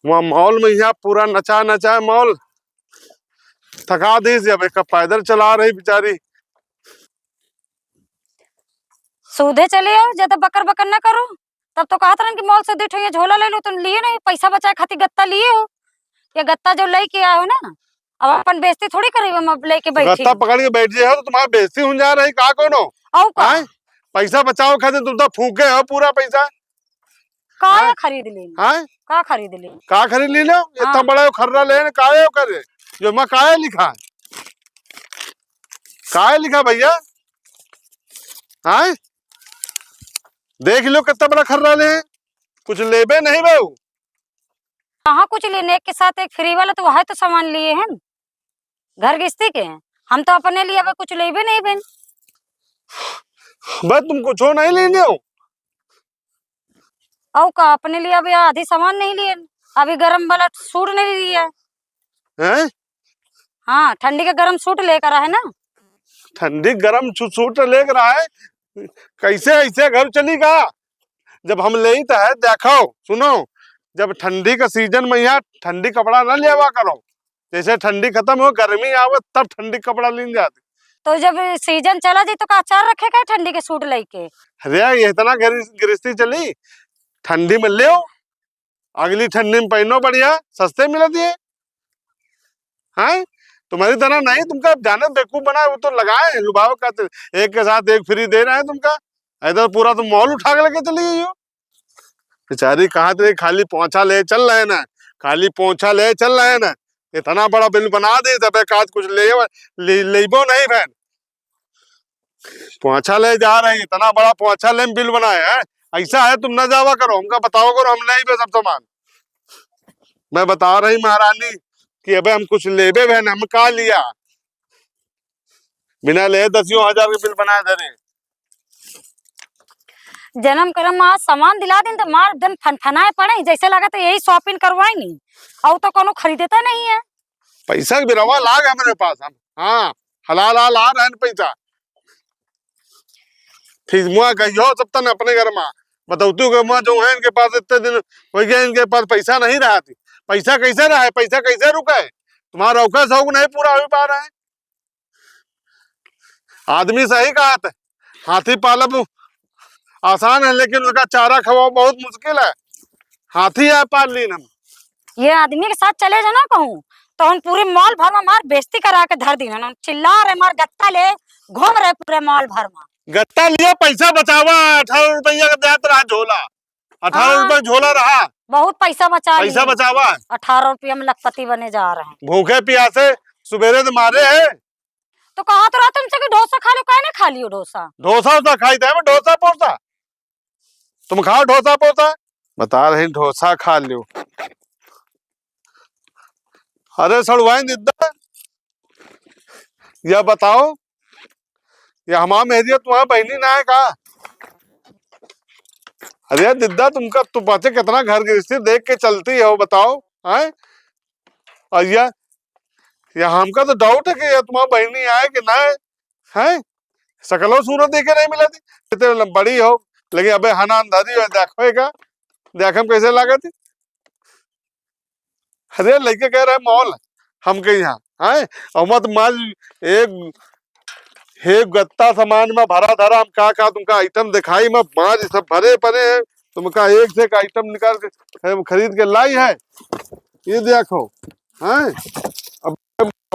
वहाँ मॉल में यहाँ पूरा नचा नचा है मॉल। थका दी अब एक पैदल चला रही बेचारी। सूधे चले आओ, ज्यादा बकर बकर ना करो। तब तो कहा था कि मॉल से देखो ये झोला ले लो, तुम लिए नहीं, पैसा बचाए खातिर गत्ता लिए हो। ये गत्ता जो लेके आए हो ना, अब अपन बेइज्जती थोड़ी करेंगे, हम लेके बैठे गत्ता पकड़ के बैठ जाए हो तो तुम्हारी बेइज्जती हो जा रही का कोनो। पैसा बचाओ खातिर तुम तो फूके हो पूरा पैसा। का खरीद ले, का खरीद ले, का खरीद ली लो। इतना बड़ा खर्रा ले काहे करे जो मैं काहे लिखा है, काहे लिखा भैया। हाँ देख लो कितना बड़ा खर्रा ले, कुछ लेबे नहीं बहू। कहाँ कुछ लेने के साथ एक फ्री वाला तो वह तो सामान लिए हैं घर गृहस्थी के। हम तो अपने लिए अब कुछ लेबे नहीं बहन। बस तुम कुछ हो नहीं लेने हो। और का अपने लिए अभी आधी सामान नहीं लिए, अभी गर्म वाला सूट नहीं लिया है। हाँ ठंडी का गर्म सूट लेकर है ना। ठंडी गर्म सूट लेकर आए, कैसे ऐसे घर चली गा। जब हम ले है देखो सुनो, जब ठंडी का सीजन में यहाँ ठंडी कपड़ा ना लेवा करो, जैसे ठंडी खत्म हो गर्मी आवे तब ठंडी कपड़ा लेने जाते। तो जब सीजन चला जी तो का अचार रखेगा ठंडी के सूट लेके। अरे ये इतना गृहस्थी चली, ठंडी में ले अगली ठंडी में पहनो बढ़िया सस्ते मिलती है। हाँ तुम्हारी तरह नहीं, तुमका जाने बेवकूफ बना वो तो लगाए लुभाव का एक के साथ एक फ्री दे रहे हैं तुमका। इधर पूरा तुम मॉल उठा के लेके चली गई हो। बेचारी कहाँ थे, खाली पोंछा ले चल रहे ना, खाली पोंछा ले चल रहे ना। इतना बड़ा बिल बना दे तब आज कुछ लेबो नहीं बहन। पोंछा ले जा रहे हैं, इतना बड़ा पोंछा ले बिल बनाया है। ऐसा है तुम ना जावा करो, हमका बताओ करो, हम नहीं सब सामान। मैं बता रही महारानी कि अबे हम कुछ लेबे बहन, हम का लिया बिना ले 10,000 के बिल बनाए दे रहे। जन्म कर्म आज सामान दिला दिन तो मार दिन फनफनाए पड़े, जैसे लगा तो यही शॉपिंग करवाई नहीं और तो कोनो खरीदेता नहीं है। पैसा भी रवा लाग है मेरे पास, हम हाँ हलाल आ रहे हैं पैसा। ठीक मुआ कहियो सब तन अपने घर में बताऊतू के मुआ जो है इनके पास इतने दिन हो गए, इनके पास पैसा नहीं रहा थी। पैसा कैसे रहा है, पैसा कैसे रुका है, तुम्हारा औका शौक नहीं पूरा हो पा रहा है। आदमी सही कहा था, हाथी पालब आसान है लेकिन उसका चारा खवाओ बहुत मुश्किल है। हाथी है पाल लीन हम। ये आदमी के साथ चले जाना कहूँ तो हम पूरे मॉल भर में मार बेइज्जती करा के धर दी, चिल्ला रहे मार गत्ता ले घूम रहे पूरे मॉल भर में। गत्ता लिया पैसा बचावा, 18 रुपया का देत रहा झोला, 18 रुपया झोला रहा, बहुत पैसा पैसा बचावा। 18 रुपया में लखपति बने जा रहे हैं। भूखे प्यासे सुबेरे तो मारे है। तो कहा तो रहा तुमसे कि डोसा खा लो, काहे ना खा लियो डोसा। डोसा उसा खाई थे मैं, डोसा पोसा तुम खाओ डोसा पोसा। बता रहे डोसा खा लियो। अरे सड़वाई दिद्दा या बताओ, ये हमारा मेहरिया तुम्हारा बहनी ना है का। अरे दिद्दा तुमका तुम बच्चे कितना घर गृहस्थी देख के चलती है वो बताओ। है और या हमका तो डाउट है कि ये तुम्हारा बहनी आए कि ना है। सकलो सूरत देखे नहीं मिला थी, बड़ी हो लेकिन अबे हना अंधारी हो देखो देखम कैसे लगा थी। अरे लड़के कह रहे मॉल हम के यहाँ है और मत माल एक गत्ता सामान में भरा धरा, हम का तुमका आइटम दिखाई में माज सब भरे पड़े हैं, तुमका एक से एक आइटम निकाल के खरीद के लाई है। ये देखो हैं अब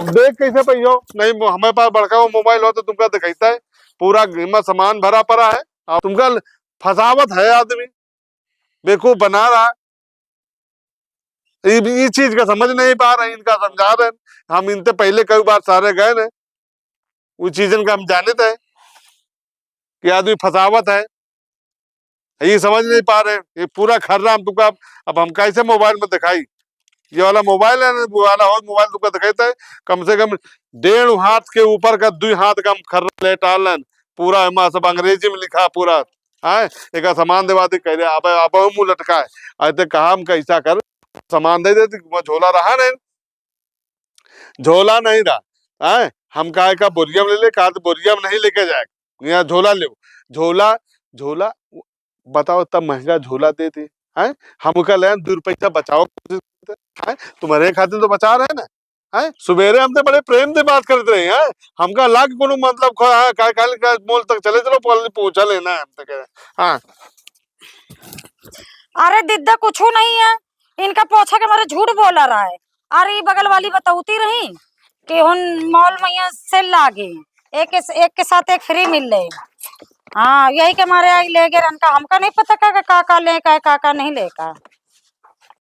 देख कैसे पहियो नहीं, हमारे पास बड़का वो मोबाइल हो तो तुमका दिखाता है पूरा सामान भरा पड़ा है और तुमका फसावत है, आदमी बेवकूफ बना रहा। ये चीज का समझ नहीं पा रहे, इनका समझा रहे हम, इनसे पहले कई बार सारे गए न वो चीजन का हम जाने थे कि आदमी फसावत है, ये समझ नहीं पा रहे। ये पूरा खर्रा हम तुमका अब हम कैसे मोबाइल में दिखाई। ये वाला मोबाइल है वो वाला और मोबाइल तुमका दिखाता है कम से कम 1.5 हाथ के ऊपर का 2 हाथ का हम खर्रा ले टालन पूरा है, सब अंग्रेजी में लिखा पूरा है। एक सामान देवा दे कह रहे अब मुंह लटका है, ऐसे कहा हम कैसा कर सामान दे देती, झोला रहा नहीं, झोला नहीं रहा है। हम कहा का बोरिया में ले ले, कहा तो बोरिया में नहीं लेके जाएगा, यहाँ झोला ले। झोला झोला बताओ तब महंगा झोला देते हैं, हम कह ले 2 रुपया बचाओ हमसे, हैं? तुम्हारे खातिर तो बचा रहे ना, हैं? सुबेरे हमसे बड़े प्रेम से बात करते रहे हैं, हमका लाग कोनो मतलब का मोल तक चले चलो पहुंचा लेना है हमसे कह रहे। हाँ अरे दिद्दा कुछ नहीं है, इनका पोछा के मारे झूठ बोला रहा है। अरे ये बगल वाली बताऊती रही कि हुन मॉल में यहाँ सेल लागे, एक के साथ एक फ्री मिल रहे। हाँ यही के मारे आई ले गए, इनका हमका नहीं पता का ले का नहीं ले का।